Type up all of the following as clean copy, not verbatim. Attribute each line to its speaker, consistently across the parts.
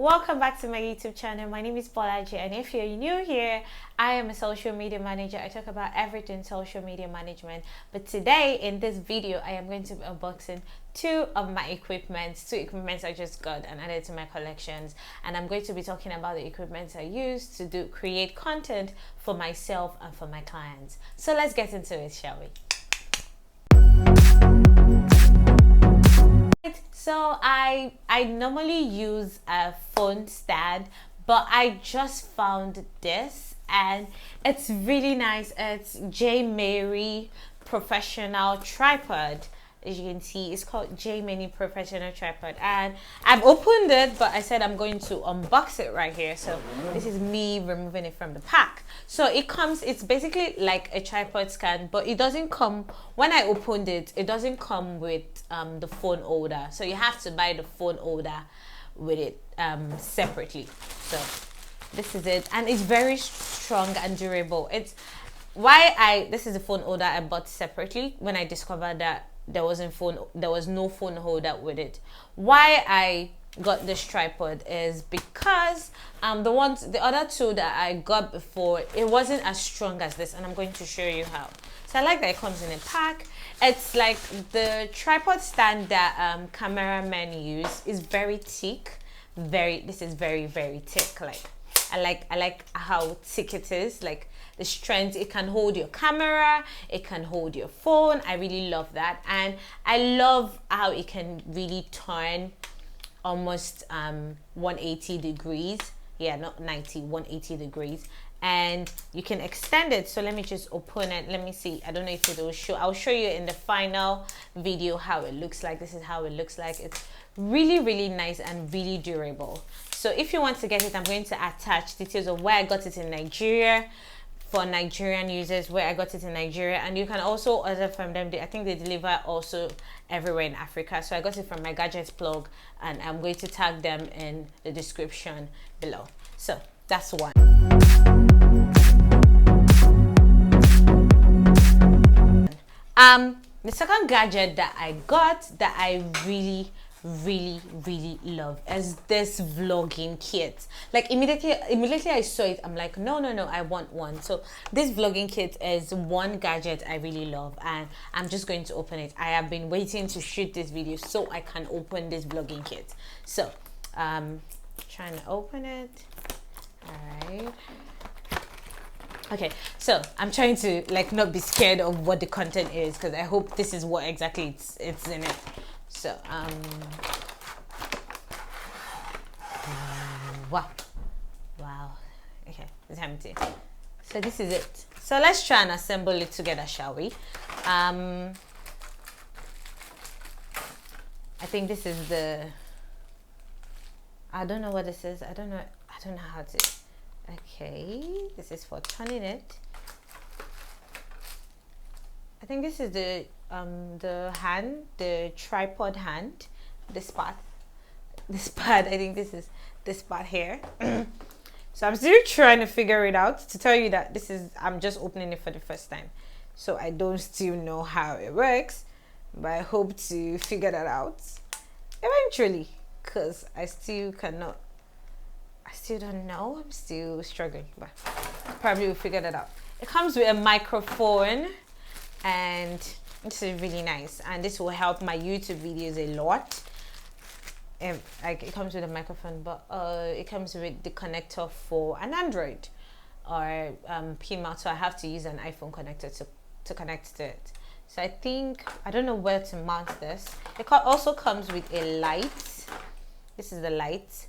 Speaker 1: Welcome back to my YouTube channel. My name is Bolaji, and if you're new here, I am a social media manager. I talk about everything social media management. But today in this video, I am going to be unboxing two equipments I just got and added to my collections, and I'm going to be talking about the equipment I use to create content for myself and for my clients. So let's get into it, shall we? So I normally use a phone stand, but I just found this and it's really nice. It's J Mary Professional Tripod. As you can see, it's called J Mary Professional Tripod, and I've opened it, but I said I'm going to unbox it right here. So this is me removing it from the pack. So it's basically like a tripod stand, but it doesn't come, when I opened it, it doesn't come with the phone holder. So you have to buy the phone holder with it separately. So this is it, and it's very strong and durable. This is the phone holder I bought separately when I discovered that there was no phone holder with it. Why I got this tripod is because the other two that I got before, it wasn't as strong as this, and I'm going to show you how. So I like that it comes in a pack. It's like the tripod stand that cameramen use is very thick. This is very, very thick. Like I like how thick it is. Like the strength, it can hold your camera, it can hold your phone. I really love that, and I love how it can really turn almost 180 degrees. Yeah, not 90, 180 degrees, and you can extend it. So let me just open it. Let me see. I don't know if it will show. I'll show you in the final video how it looks like. This is how it looks like. It's really, really nice and really durable. So if you want to get it, I'm going to attach details of where I got it in Nigeria, for Nigerian users, where I got it in Nigeria, and you can also order from them. I think they deliver also everywhere in Africa. So I got it from my gadgets blog, and I'm going to tag them in the description below. So that's one. The second gadget that I got that I really love is this vlogging kit. Like immediately I saw it, I'm like, no, I want one. So this vlogging kit is one gadget I really love, and I'm just going to open it. I have been waiting to shoot this video so I can open this vlogging kit. So trying to open it. All right. Okay, so I'm trying to like not be scared of what the content is, because I hope this is what exactly it's in it. So wow, okay, it's empty. So this is it. So let's try and assemble it together, shall we? I think this is I don't know what this is. I don't know how to. Okay, this is for turning it. I think this is the tripod hand, this part. I think this is this part here. So I'm still trying to figure it out. To tell you that I'm just opening it for the first time, so I don't still know how it works, but I hope to figure that out eventually, because I still don't know. I'm still struggling, but probably will figure that out. It comes with a microphone, and this is really nice, and this will help my YouTube videos a lot. Like it comes with a microphone, but it comes with the connector for an Android or PMount, so I have to use an iPhone connector to connect to it. So I don't know where to mount this. It also comes with a light. This is the light.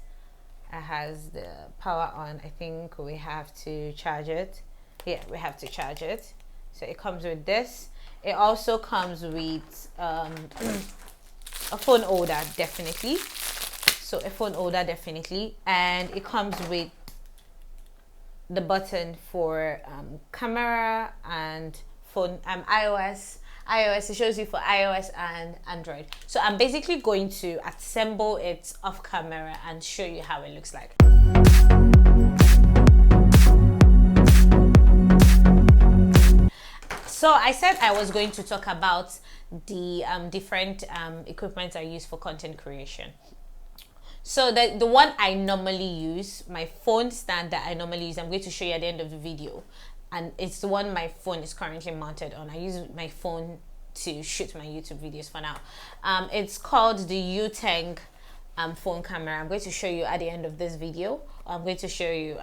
Speaker 1: It has the power on. I think we have to charge it. Yeah, we have to charge it. So it comes with this. It also comes with a phone holder, definitely. So a phone holder, definitely. And it comes with the button for camera and phone, iOS. It shows you for iOS and Android. So I'm basically going to assemble it off camera and show you how it looks like. So I said I was going to talk about the different equipment I use for content creation. So the one I normally use, my phone stand that I normally use, I'm going to show you at the end of the video, and it's the one my phone is currently mounted on. I use my phone to shoot my YouTube videos for now. It's called the Uteng phone camera. I'm going to show you at the end of this video. I'm going to show you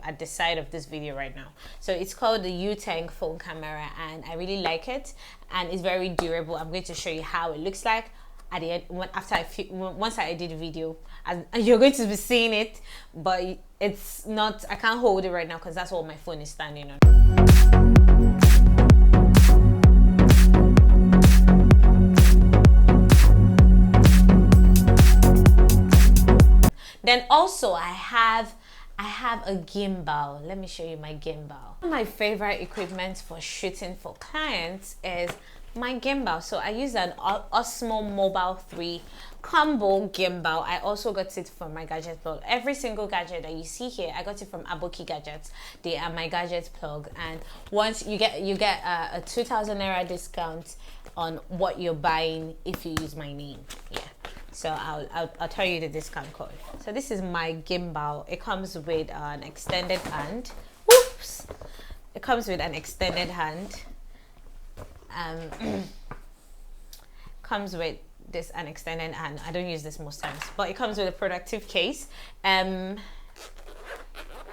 Speaker 1: at the side of this video right now. So it's called the Uteng phone camera, and I really like it, and it's very durable. I'm going to show you how it looks like at the end, once I edit the video, and you're going to be seeing it, but it's not, I can't hold it right now because that's what my phone is standing on. Then also I have a gimbal. Let me show you my gimbal. My favorite equipment for shooting for clients is my gimbal. So I use an Osmo Mobile 3 combo gimbal. I also got it from my gadget plug. Every single gadget that you see here, I got it from Aboki Gadgets. They are my gadget plug, and once you get a 2,000 naira discount on what you're buying if you use my name. Yeah. So I'll tell you the discount code. So this is my gimbal. It comes with an extended hand. Whoops! It comes with an extended hand. Comes with an extended hand. I don't use this most times, but it comes with a protective case. I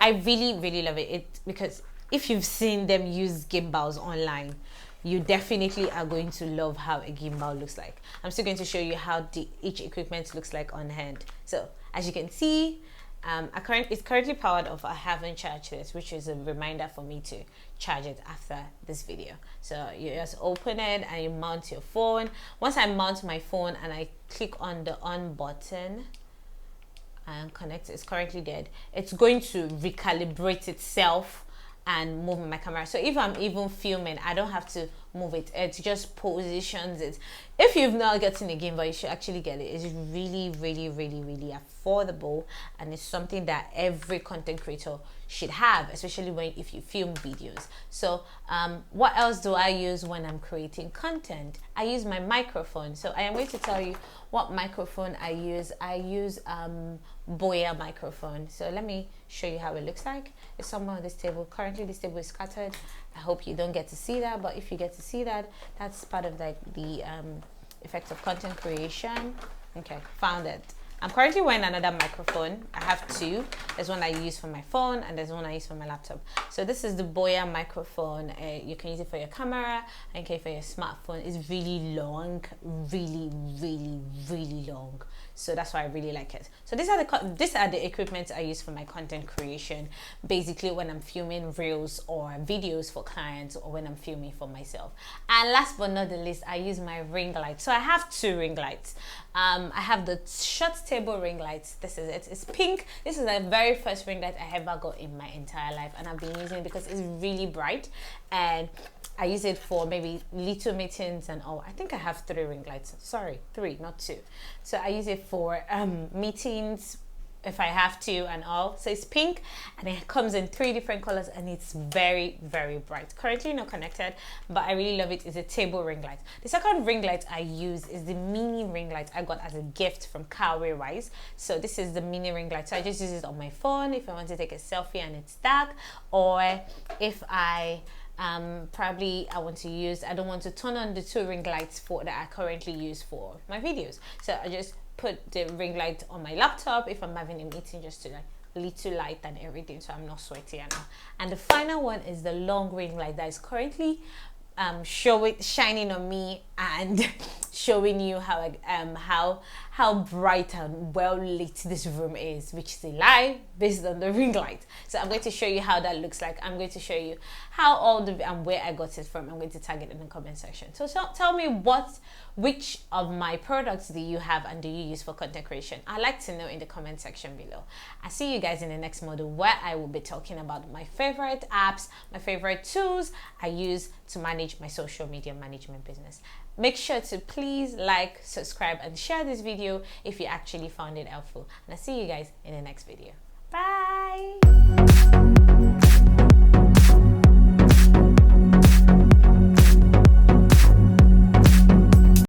Speaker 1: really love it because if you've seen them use gimbals online, you definitely are going to love how a gimbal looks like. I'm still going to show you how each equipment looks like on hand. So as you can see, it's currently powered off. I haven't charged this, which is a reminder for me to charge it after this video. So you just open it and you mount your phone. Once I mount my phone and I click on the on button and connect, it's currently dead. It's going to recalibrate itself and move my camera. So if I'm even filming, I don't have to move it. It just positions it. If you've not gotten a gimbal, you should actually get it. It's really affordable, and it's something that every content creator should have, especially if you film videos. So what else do I use when I'm creating content? I use my microphone. So I am going to tell you what microphone I use. I use Boya microphone. So let me show you how it looks like. It's somewhere on this table. Currently this table is scattered. I hope you don't get to see that, but if you get to see that, that's part of like the effects of content creation. Okay, found it. I'm currently wearing another microphone. I have two. There's one I use for my phone and there's one I use for my laptop. So this is the Boya microphone. You can use it for your camera and for your smartphone. It's really long, really long. So that's why I really like it. So these are the equipment I use for my content creation, basically when I'm filming reels or videos for clients or when I'm filming for myself. And last but not the least, I use my ring light. So I have two ring lights. I have the short table ring lights. This is it. It's pink. This is the very first ring light I ever got in my entire life, and I've been using it because it's really bright, and I use it for maybe little meetings and all. I think I have three ring lights. Sorry, three, not two. So I use it for meetings if I have to and all. So it's pink and it comes in 3 different colors and it's very bright. Currently not connected, but I really love it. It's a table ring light. The second ring light I use is the mini ring light I got as a gift from Coway Rise. So this is the mini ring light. So I just use it on my phone if I want to take a selfie and it's dark, or if I probably I don't want to turn on the 2 ring lights that I currently use for my videos. So I just put the ring light on my laptop if I'm having a meeting, just to like little light and everything, so I'm not sweaty and all. And the final one is the long ring light that is currently shining on me and showing you how bright and well lit this room is, which is a lie based on the ring light. So I'm going to show you how that looks like. I'm going to show you how and where I got it from. I'm going to tag it in the comment section. So tell me which of my products do you have and do you use for content creation? I'd like to know in the comment section below. I see you guys in the next module, where I will be talking about my favorite apps, my favorite tools I use to manage my social media management business. Make sure to please like, subscribe, and share this video if you actually found it helpful. And I'll see you guys in the next video. Bye!